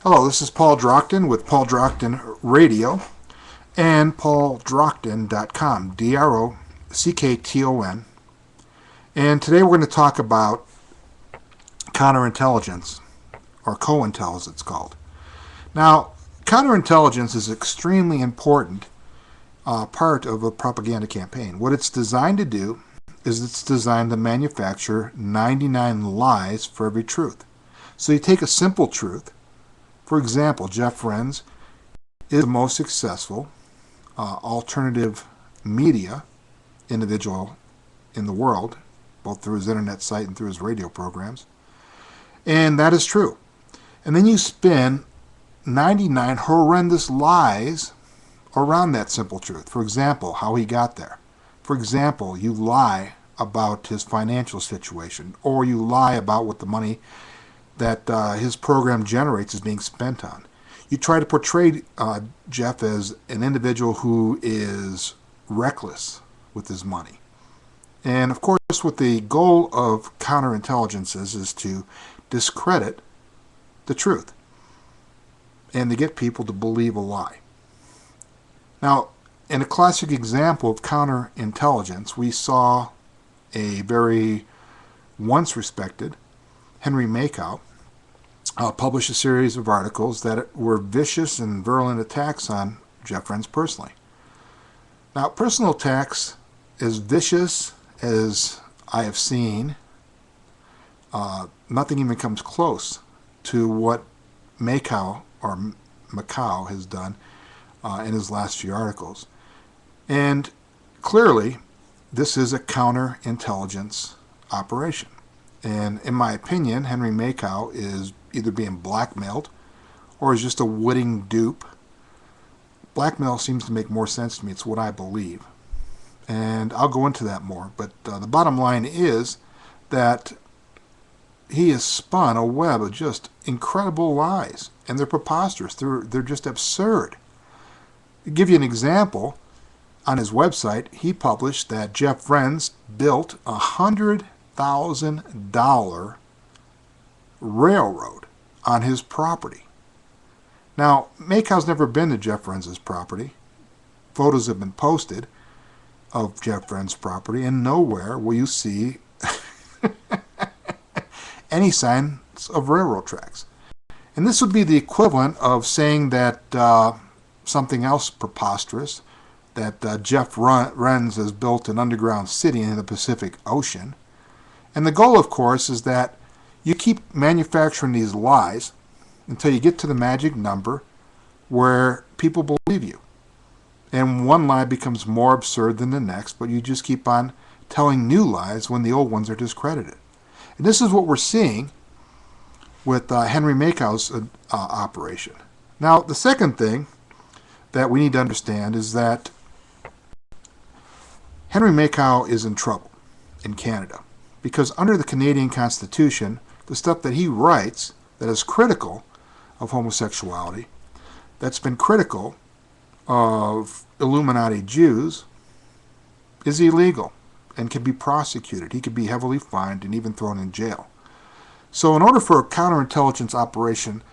Hello, this is Paul Drockton with Paul Drockton Radio and pauldrockton.com, D-R-O-C-K-T-O-N. And today we're going to talk about counterintelligence, or COINTEL as it's called. Now, counterintelligence is an extremely important part of a propaganda campaign. What it's designed to do is it's designed to manufacture 99 lies for every truth. So you take a simple truth. For example, Jeff Rense is the most successful alternative media individual in the world, both through his internet site and through his radio programs. And that is true. And then you spin 99 horrendous lies around that simple truth. For example, how he got there. For example, you lie about his financial situation, or you lie about what the money that his program generates is being spent on. You try to portray Jeff as an individual who is reckless with his money. And of course, what the goal of counterintelligence is to discredit the truth and to get people to believe a lie. Now, in a classic example of counterintelligence, we saw a very once respected Henry Makow published a series of articles that were vicious and virulent attacks on Jeff Rense personally. Now, personal attacks, as vicious as I have seen, nothing even comes close to what Makow has done in his last few articles. And clearly, this is a counterintelligence operation. And in my opinion, Henry Makow is either being blackmailed or is just a witting dupe. Blackmail seems to make more sense to me. It's what I believe. And I'll go into that more. But the bottom line is that he has spun a web of just incredible lies. And they're preposterous. They're just absurd. To give you an example, on his website, he published that Jeff Rense built $100,000 railroad on his property. Now, Makow's never been to Jeff Rense's property. Photos have been posted of Jeff Rense's property, and nowhere will you see any signs of railroad tracks. And this would be the equivalent of saying that something else preposterous, that Jeff Rense has built an underground city in the Pacific Ocean. And the goal, of course, is that you keep manufacturing these lies until you get to the magic number where people believe you. And one lie becomes more absurd than the next, but you just keep on telling new lies when the old ones are discredited. And this is what we're seeing with Henry Makow's operation. Now, the second thing that we need to understand is that Henry Makow is in trouble in Canada, because under the Canadian Constitution, the stuff that he writes that is critical of homosexuality, that's been critical of Illuminati Jews, is illegal and can be prosecuted. He could be heavily fined and even thrown in jail. So in order for a counterintelligence operation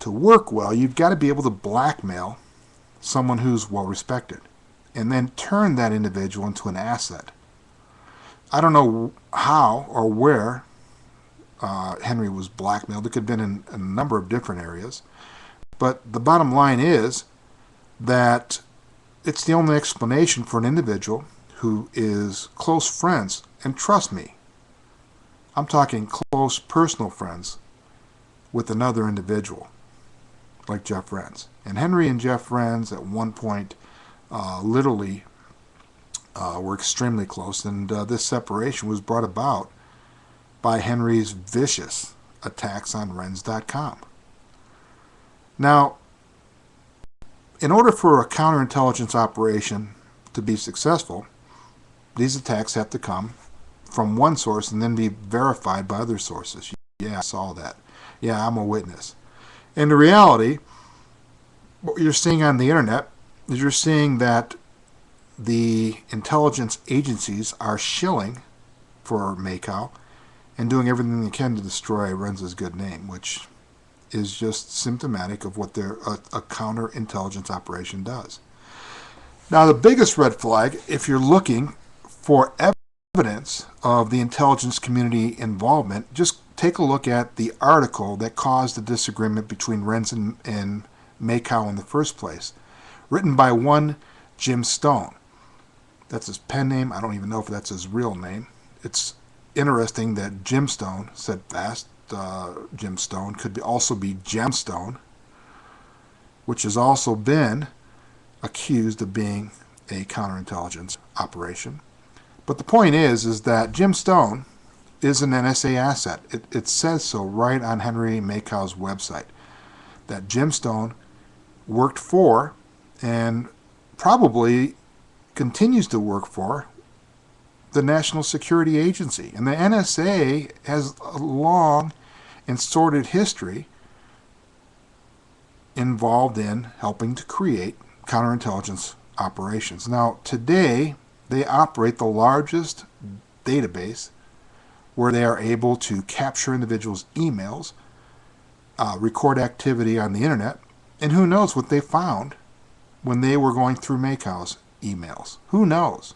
to work well, you've got to be able to blackmail someone who's well respected and then turn that individual into an asset. I don't know how or where Henry was blackmailed. It could have been in a number of different areas. But the bottom line is that it's the only explanation for an individual who is close friends. And trust me, I'm talking close personal friends with another individual like Jeff Rense. And Henry and Jeff Rense at one point literally were extremely close, and this separation was brought about by Henry's vicious attacks on Rense.com. Now, in order for a counterintelligence operation to be successful, these attacks have to come from one source and then be verified by other sources. Yeah, I saw that. Yeah, I'm a witness. In the reality, what you're seeing on the internet is you're seeing that the intelligence agencies are shilling for Makow and doing everything they can to destroy Rense's good name, which is just symptomatic of what a counterintelligence operation does. Now, the biggest red flag, if you're looking for evidence of the intelligence community involvement, just take a look at the article that caused the disagreement between Rense and Makow in the first place, written by one Jim Stone. That's his pen name. I don't even know if that's his real name. It's interesting that Jim Stone, said fast, Jim Stone, could also be Gemstone, which has also been accused of being a counterintelligence operation. But the point is that Jim Stone is an NSA asset. It says so right on Henry Makow's website, that Jim Stone worked for and probably continues to work for the National Security Agency. And the NSA has a long and sordid history involved in helping to create counterintelligence operations. Now, today, they operate the largest database where they are able to capture individuals' emails, record activity on the internet, and who knows what they found when they were going through Makow's emails. Who knows?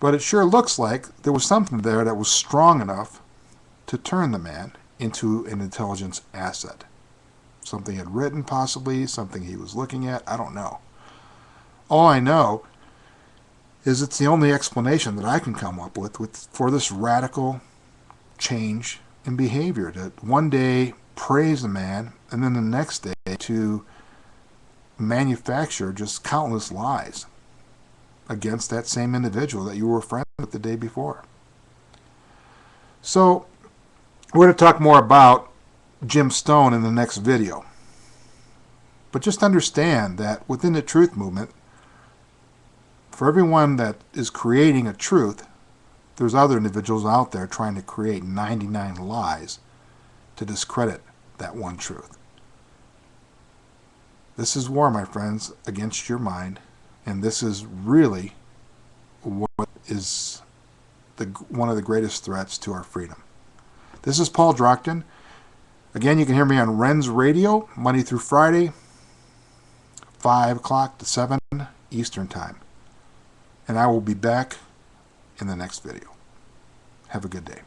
But it sure looks like there was something there that was strong enough to turn the man into an intelligence asset. Something he had written, possibly, something he was looking at, I don't know. All I know is it's the only explanation that I can come up with for this radical change in behavior, to one day praise a man and then the next day to manufacture just countless lies against that same individual that you were friends with the day before. So we're going to talk more about Jim Stone in the next video. But just understand that within the truth movement, for everyone that is creating a truth, there's other individuals out there trying to create 99 lies to discredit that one truth. This is war, my friends, against your mind, and this is really what is one of the greatest threats to our freedom. This is Paul Drockton. Again, you can hear me on Rense Radio, Monday through Friday, 5 o'clock to 7 Eastern Time. And I will be back in the next video. Have a good day.